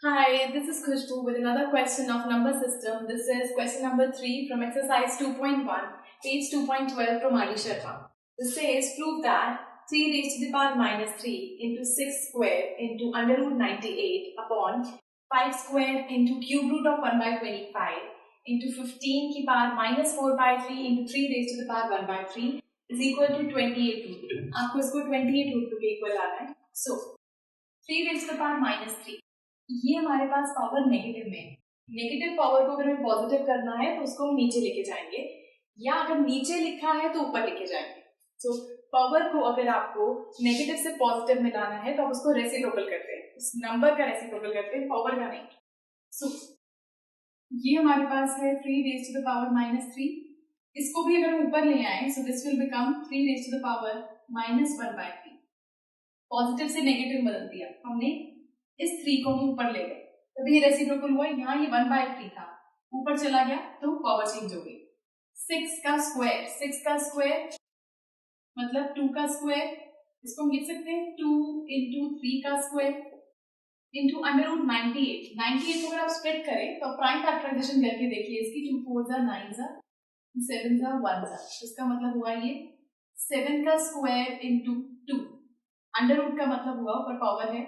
Hi, this is Khushbu with another question of number system. This is question number 3 from exercise 2.1, page 2.12 from Ali Sharma. This says prove that 3 raised to the power minus 3 into 6 square into under root 98 upon 5 square into cube root of 1 by 25 into 15 की power minus 4 by 3 into 3 raised to the power 1 by 3 is equal to 28 root 2. आपको इसको 28 root 2 के equal लाना है. So 3 raised to the power minus 3. ये हमारे पास power negative में है. नेगेटिव पावर को अगर हमें पॉजिटिव करना है तो उसको हम नीचे लेके जाएंगे, या अगर नीचे लिखा है तो ऊपर लेके जाएंगे. तो पावर को अगर आपको नेगेटिव से पॉजिटिव में लाना है तो आप उसको रेसिप्रोकल करते हैं, उस नंबर का रेसिप्रोकल करते हैं, पावर का नहीं. सो ये हमारे पास है 3 raise to the power minus 3. इसको भी अगर हम ऊपर ले आए so this will become 3 raise to the power minus 1 by 3. Positive से नेगेटिव बदल दिया हमने, इस 3 को हम ऊपर ले गए तभी रेसिप्रोकल हुआ. यहाँ ये 1 by 3 था, ऊपर चला गया तो पावर चेंज हो गई. 6 का स्क्वायर मतलब 2 का स्क्वायर, इसको हम लिख सकते हैं 2 into 3 का स्क्वायर इंटू अंडर रूट 98 को अगर आप स्प्लिट करें तो प्राइम फैक्टराइजेशन करके देखिए इसकी. 2 4 जा 9 जा 7 जा 1 जा, इसका मतलब हुआ ये 7 का स्क्वायर इंटू 2. अंडर रूट का मतलब हुआ ऊपर पावर है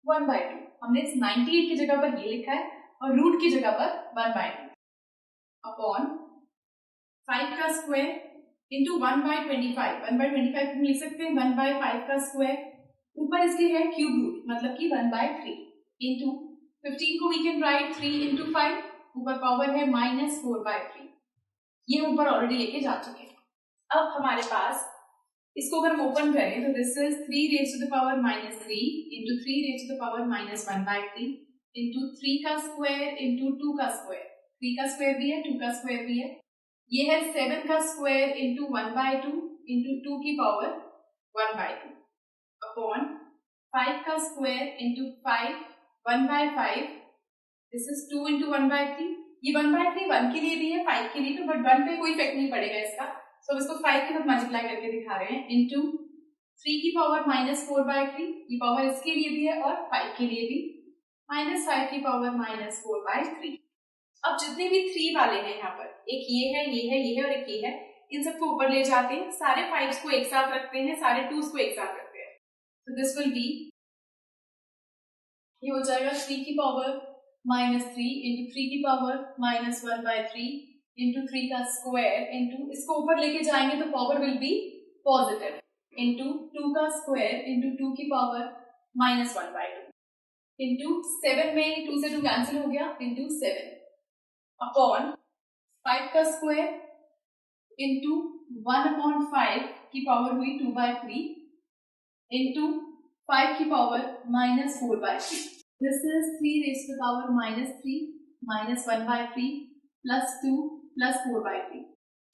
1 by 2. हमने इस 98 की जगह पर ये लिखा है और रूट की जगह पर 1 by 2 अपॉन 5 का स्क्वायर इंटू 1 by 25. 1 by 25 हम लिख सकते हैं 1 by 5 का स्क्वायर, ऊपर इसके है क्यूब रूट मतलब कि 1 by 3 इंटू 15 को वी कैन राइट 3 into 5, ऊपर पावर है माइनस 4 by 3. ये ऊपर ऑलरेडी लेके जा चुके हैं. अब हमारे पास इसको अगर हम ओपन करें तो this is 3 raise to the power minus 3 into 3 raise to the power minus 1 by 3 into 3 का स्क्वायर इंटू 2 का स्क्वायर. 3 का स्क्वायर भी है 2 का स्क्वायर भी है. ये है 7 का स्क्वायर इंटू 1 by 2 इंटू 2 की पावर 1 by 2 अपॉन 5 का square into 5 1 by 5. This is 2 into 1 by 3. ये 1 by 3 1 के लिए भी है 5 के लिए भी, बट 1 पे कोई इफेक्ट नहीं पड़ेगा इसका. तो इसको 5 के साथ मल्टीप्लाई करके दिखा रहे हैं इंटू 3 की पावर माइनस 4 by 3. ये पावर इसके लिए भी है और 5 के लिए भी, माइनस 5 की पावर माइनस 4 by 3. अब जितने भी 3 वाले हैं यहाँ पर, एक ये है और एक ये है, इन सबको ऊपर ले जाते हैं, सारे 5 को एक साथ रखते हैं, सारे 2s को एक साथ रखते हैं. तो दिस विल बी, ये हो जाएगा 3 की पावर माइनस 3 इंटू 3 की पावर माइनस 1 by 3 इंटू 3 का स्क्वायर इंटू, इसको ऊपर लेके जाएंगे तो power will be positive, into 2 का स्क्वायर इंटू 2 की पावर माइनस 1 by 2 इंटू 7 में 2 से 2 कैंसिल हो गया इंटू 7 अपॉन 5 का स्क्वायर इंटू 1 अपॉन 5 की पावर हुई 2 by 3 इंटू 5 की power minus 4 by 3. This is 3 raise to the power minus 3 minus 1 by 3 plus 2 plus 4 by 3.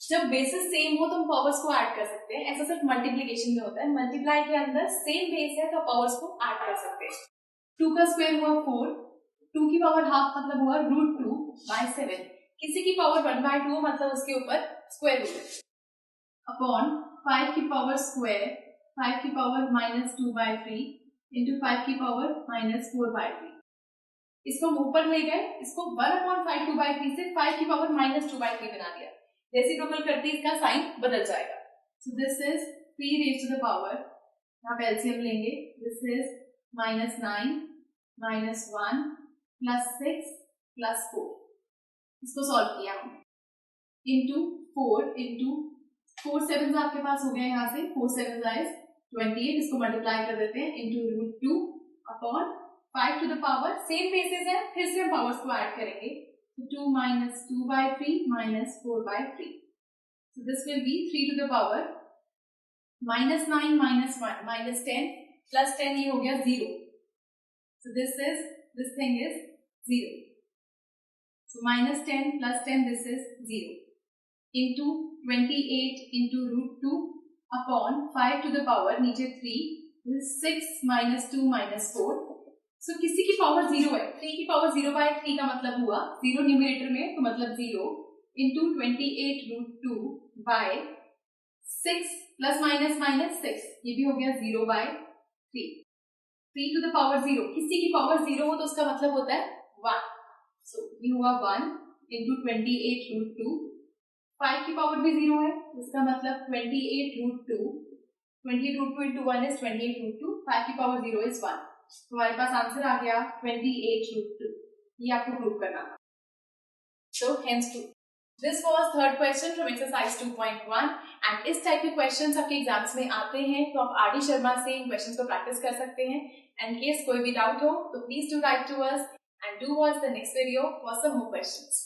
जब बेसिस सेम हो तो हम पावर्स को ऐड कर सकते हैं, ऐसा सिर्फ मल्टीप्लीकेशन में होता है. मल्टीप्लाई के अंदर सेम बेस है तो पावर्स को ऐड कर सकते हैं. 2 का स्क्वायर हुआ 4, 2 की पावर हाफ मतलब हुआ रूट 2 by 7. किसी की पावर 1 by 2 मतलब उसके ऊपर स्क्वायर रूट अपॉन 5 की पावर स्क्वायर 5 की पावर माइनस 2 by 3 इंटू 5 की पावर माइनस 4 by 3. इसको हम ऊपर ले गए, इसको 1 अपॉन 5 2 by 3 से 5 की पावर माइनस 2 by 3 बना दिया. रेसिप्रोकल करते इसका साइन बदल जाएगा. So this is 3 raise to the power, यहाँ पे एलसीएम लेंगे, this is minus 9 minus 1 plus 6 plus 4. इसको सॉल्व किया हमने इंटू 4 इंटू 4 7 आपके पास हो गया, यहाँ से 4 7 इज 28. इसको मल्टीप्लाई कर देते हैं into root 2 upon 5 to the power, same basis है, फिर से हम पावर्स को ऐड करेंगे. 2 minus 2 by 3 minus 4 by 3. So this will be 3 to the power minus 9 minus 1 minus 10 plus 10, ये हो गया 0. So this thing is 0. So minus 10 plus 10, this is 0 into 28 into root 2 upon 5 to the power, नीचे 3, this is 6 minus 2 minus 4. So किसी की power 0 है, 3 की power 0 by 3 का मतलब हुआ 0 न्यूमरेटर में तो मतलब 0 into 28 root 2 by 6 plus minus minus 6, ये भी हो गया 0 by 3. 3 to the power 0, किसी की पावर 0 हो तो उसका मतलब होता है 1. So ये हुआ 1 into 28 root 2. 5 की पावर भी 0 है, इसका मतलब 28 root 2. 28 root 2 into 1 is 28 root 2. 5 की पावर 0 is 1. तो हमारे पास आंसर आ गया 28 root 2. ये आपको प्रूव करना था. So hence true. This was third question from exercise 2.1 and इस टाइप के क्वेश्चंस आपके एग्जाम्स में आते हैं तो आप आर डी शर्मा से इन क्वेश्चंस को प्रैक्टिस कर सकते हैं. एंड केस कोई भी डाउट हो तो please do write to us and do watch the next video for some more questions.